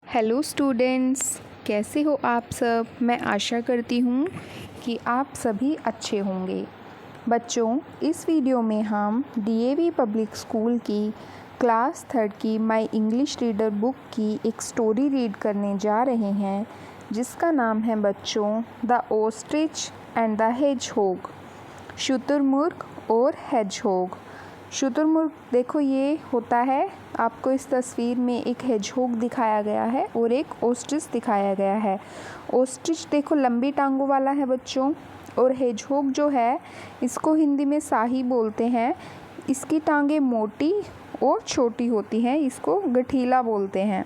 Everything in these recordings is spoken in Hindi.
हेलो स्टूडेंट्स, कैसे हो आप सब। मैं आशा करती हूँ कि आप सभी अच्छे होंगे। बच्चों, इस वीडियो में हम डीएवी पब्लिक स्कूल की क्लास 3 की माय इंग्लिश रीडर बुक की एक स्टोरी रीड करने जा रहे हैं, जिसका नाम है बच्चों the ostrich and the hedgehog, शुतुरमुर्ग और हेजहोग। शुतुरमुर्ग देखो, ये होता है, आपको इस तस्वीर में एक हेजहोग दिखाया गया है और एक ओस्ट्रिच दिखाया गया है। ओस्ट्रिच देखो लंबी टांगों वाला है बच्चों, और हेजहोग जो है इसको हिंदी में शाही बोलते हैं। इसकी टांगें मोटी और छोटी होती हैं, इसको गठीला बोलते हैं।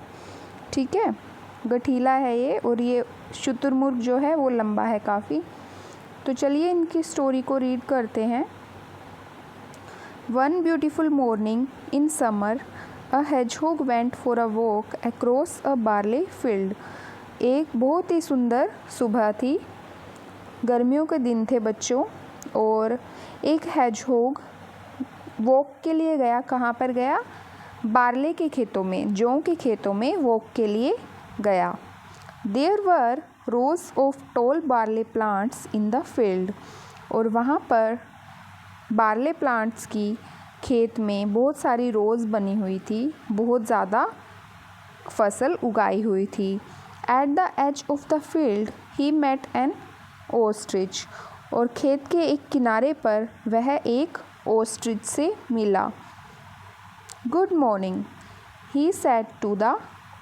ठीक है, गठीला है ये, और ये शुतुरमुर्ग जो है वो लंबा है काफ़ी। तो चलिए इनकी स्टोरी को रीड करते हैं। One beautiful morning in summer, a hedgehog went for a walk across a barley field. एक बहुत ही सुंदर सुबह थी, गर्मियों के दिन थे बच्चों, और एक हेजहोग वॉक के लिए गया। कहाँ पर गया? बार्ले के खेतों में, जौ के खेतों में वॉक के लिए गया। There were rows of tall barley plants in the field. और वहाँ पर बार्ले प्लांट्स की खेत में बहुत सारी रोज़ बनी हुई थी, बहुत ज़्यादा फसल उगाई हुई थी। At the edge of the field he met an ostrich. और खेत के एक किनारे पर वह एक ओस्ट्रिच से मिला। Good morning, he said to the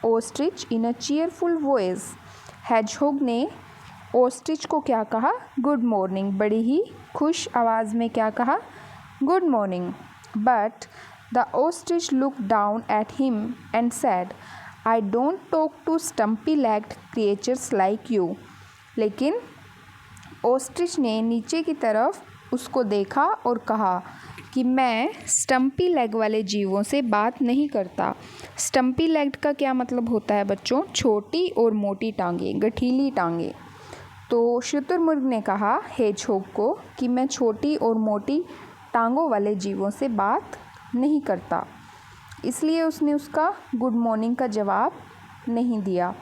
ostrich in a cheerful voice. Hedgehog ने ओस्ट्रिच को क्या कहा? Good morning. बड़ी ही खुश आवाज़ में क्या कहा? Good morning. But the ostrich look down at him and said, I don't talk to stumpy legged creatures like you. लेकिन ओस्ट्रिच ने नीचे की तरफ उसको देखा और कहा कि मैं स्टम्पी लेग वाले जीवों से बात नहीं करता। स्टम्पी लेग्ड का क्या मतलब होता है बच्चों? छोटी और मोटी टांगें, गठीली टांगें। तो शुतुरमुर्ग ने कहा हेजहोग को कि मैं छोटी और मोटी टांगों वाले जीवों से बात नहीं करता, इसलिए उसने उसका गुड मॉर्निंग का जवाब नहीं दिया।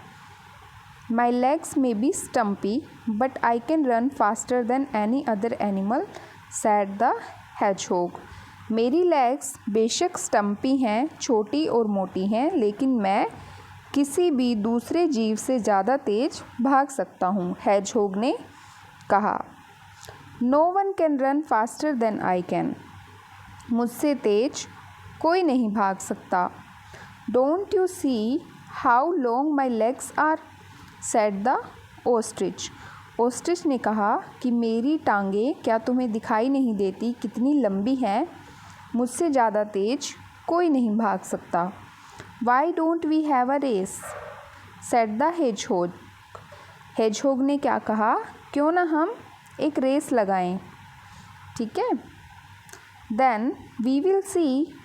My legs may be stumpy but I can run faster than any other animal, said the hedgehog. मेरी लेग्स बेशक स्टम्पी हैं, छोटी और मोटी हैं, लेकिन मैं किसी भी दूसरे जीव से ज़्यादा तेज भाग सकता हूँ, हेजहोग ने कहा। No one can run faster than I can. मुझसे तेज कोई नहीं भाग सकता। Don't you see how long my legs are, said the ostrich. Ostrich ने कहा कि मेरी टांगें क्या तुम्हें दिखाई नहीं देती कितनी लंबी हैं? मुझसे ज़्यादा तेज कोई नहीं भाग सकता। Why don't we have a race? said the hedgehog. Hedgehog ने क्या कहा? क्यों ना हम एक रेस लगाएं। ठीक है, Then we will see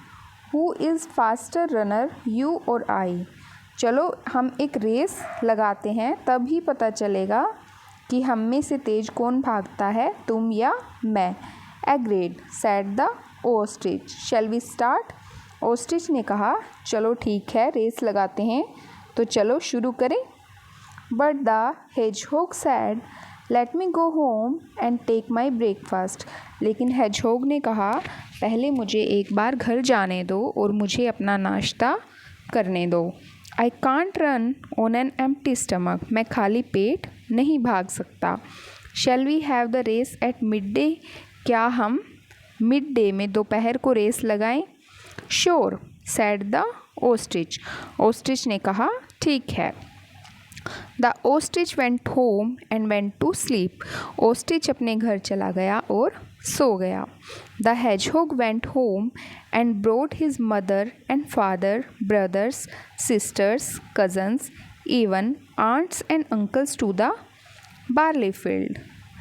who is faster runner, you और I. चलो हम एक रेस लगाते हैं, तभी पता चलेगा कि हम में से तेज कौन भागता है, तुम या मैं। Agreed, said the ostrich. Shall we start? Ostrich ने कहा चलो ठीक है, रेस लगाते हैं, तो चलो शुरू करें। But the hedgehog said, let me go home and take my breakfast. लेकिन हेजहोग ने कहा पहले मुझे एक बार घर जाने दो और मुझे अपना नाश्ता करने दो। I can't run on an empty stomach. मैं खाली पेट नहीं भाग सकता। Shall we have the race at midday. क्या हम मिड डे में दोपहर को रेस लगाएं? Sure, said the ostrich. Ostrich ने कहा ठीक है। The ostrich went home and went to sleep. Ostrich अपने घर चला गया और सो गया। The hedgehog went home and brought his mother and father, brothers, sisters, cousins, even aunts and uncles to the barley field.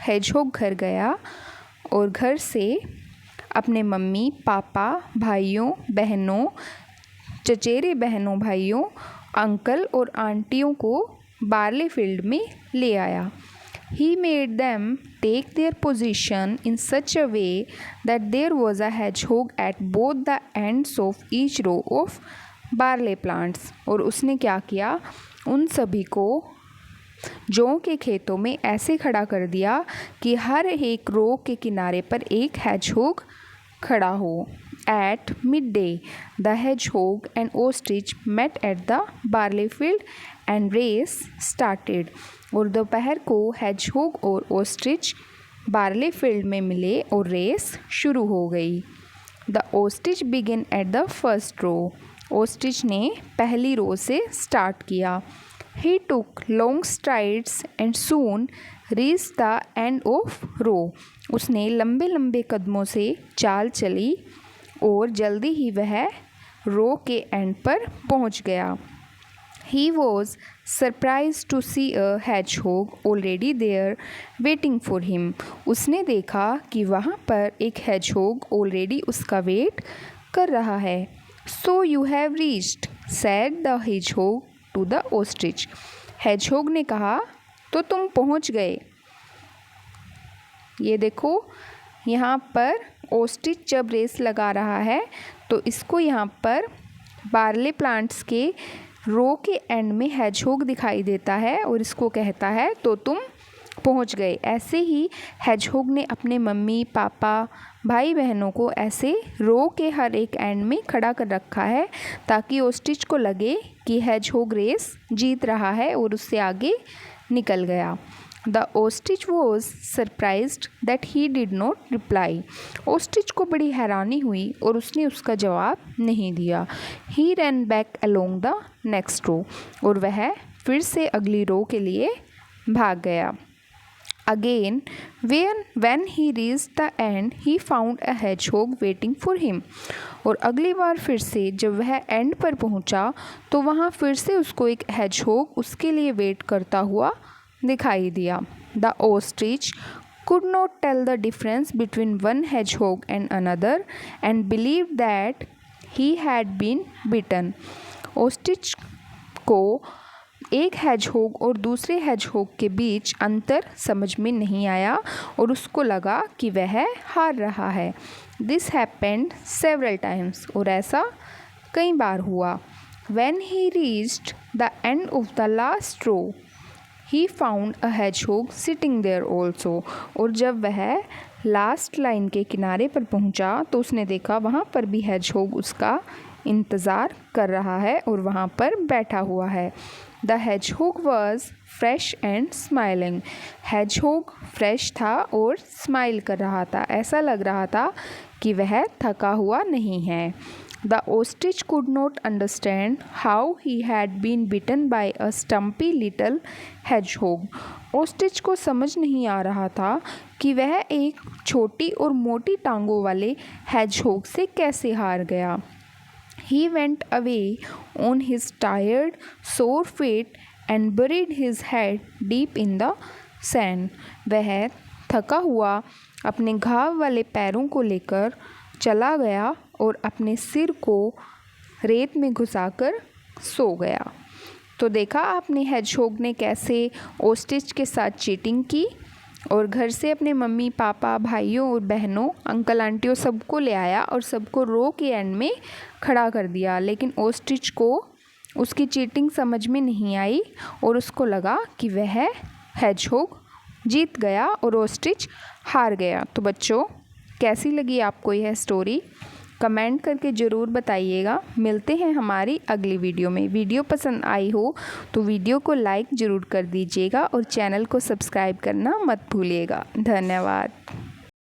Hedgehog घर गया और घर से अपने मम्मी, पापा, भाइयों, बहनों, चचेरे बहनों, भाइयों, अंकल और आंटियों को बार्ले फील्ड में ले आया। He made them take their position in such a way that there was a hedgehog at both the ends of each row of barley plants. और उसने क्या किया? उन सभी को जौ के खेतों में ऐसे खड़ा कर दिया कि हर एक रो के किनारे पर एक हेजहोग खड़ा हो। At midday, the hedgehog and ostrich met at the barley field and race started. और दोपहर को hedgehog और ostrich बार्ले फील्ड में मिले और रेस शुरू हो गई। The ostrich began at the first row. ostrich ने पहली रो से स्टार्ट किया। He took long strides and soon reached the end of row. उसने लंबे लंबे कदमों से चाल चली और जल्दी ही वह रो के एंड पर पहुंच गया। He was surprised to see a hedgehog already there waiting for him. उसने देखा कि वहाँ पर एक hedgehog already उसका वेट कर रहा है। So you have reached, said the hedgehog to the ostrich. hedgehog ने कहा, तो तुम पहुँच गए। ये देखो यहाँ पर ओस्ट्रिच जब रेस लगा रहा है तो इसको यहाँ पर बार्ले प्लांट्स के रो के एंड में हेजहोग दिखाई देता है और इसको कहता है तो तुम पहुँच गए। ऐसे ही हेजहोग ने अपने मम्मी पापा भाई बहनों को ऐसे रो के हर एक एंड में खड़ा कर रखा है ताकि ओस्ट्रिच को लगे कि हेजहोग रेस जीत रहा है और उससे आगे निकल गया। The ostrich was surprised that he did not reply. Ostrich को बड़ी हैरानी हुई और उसने उसका जवाब नहीं दिया। He ran back along the next row. और वह फिर से अगली रो के लिए भाग गया। Again, when he reached the end, he found a hedgehog waiting for him. और अगली बार फिर से जब वह एंड पर पहुंचा तो वहाँ फिर से उसको एक hedgehog उसके लिए वेट करता हुआ दिखाई दिया। The ostrich could not tell the difference between one hedgehog and another and believed that he had been bitten. ostrich को एक hedgehog और दूसरे hedgehog के बीच अंतर समझ में नहीं आया और उसको लगा कि वह हार रहा है। This happened several times. और ऐसा कई बार हुआ। When he reached the end of the last row, He found a hedgehog sitting there also. और जब वह लास्ट लाइन के किनारे पर पहुंचा तो उसने देखा वहाँ पर भी hedgehog उसका इंतज़ार कर रहा है और वहाँ पर बैठा हुआ है। The hedgehog was fresh and smiling. hedgehog fresh था और स्माइल कर रहा था, ऐसा लग रहा था कि वह थका हुआ नहीं है। The ostrich could not understand how he had been bitten by a stumpy little hedgehog. ostrich को समझ नहीं आ रहा था कि वह एक छोटी और मोटी टांगों वाले hedgehog से कैसे हार गया। He went away on his tired, sore feet and buried his head deep in the sand. वह थका हुआ अपने घाव वाले पैरों को लेकर चला गया और अपने सिर को रेत में घुसाकर सो गया। तो देखा आपने hedgehog ने कैसे ओस्ट्रिच के साथ चीटिंग की और घर से अपने मम्मी पापा भाइयों और बहनों अंकल आंटियों सबको ले आया और सबको रो के एंड में खड़ा कर दिया। लेकिन ओस्ट्रिच को उसकी चीटिंग समझ में नहीं आई और उसको लगा कि वह hedgehog जीत गया और ओस्ट्रिच हार गया। तो बच्चों, कैसी लगी आपको यह स्टोरी? कमेंट करके ज़रूर बताइएगा। मिलते हैं हमारी अगली वीडियो में। वीडियो पसंद आई हो तो वीडियो को लाइक ज़रूर कर दीजिएगा और चैनल को सब्सक्राइब करना मत भूलिएगा। धन्यवाद।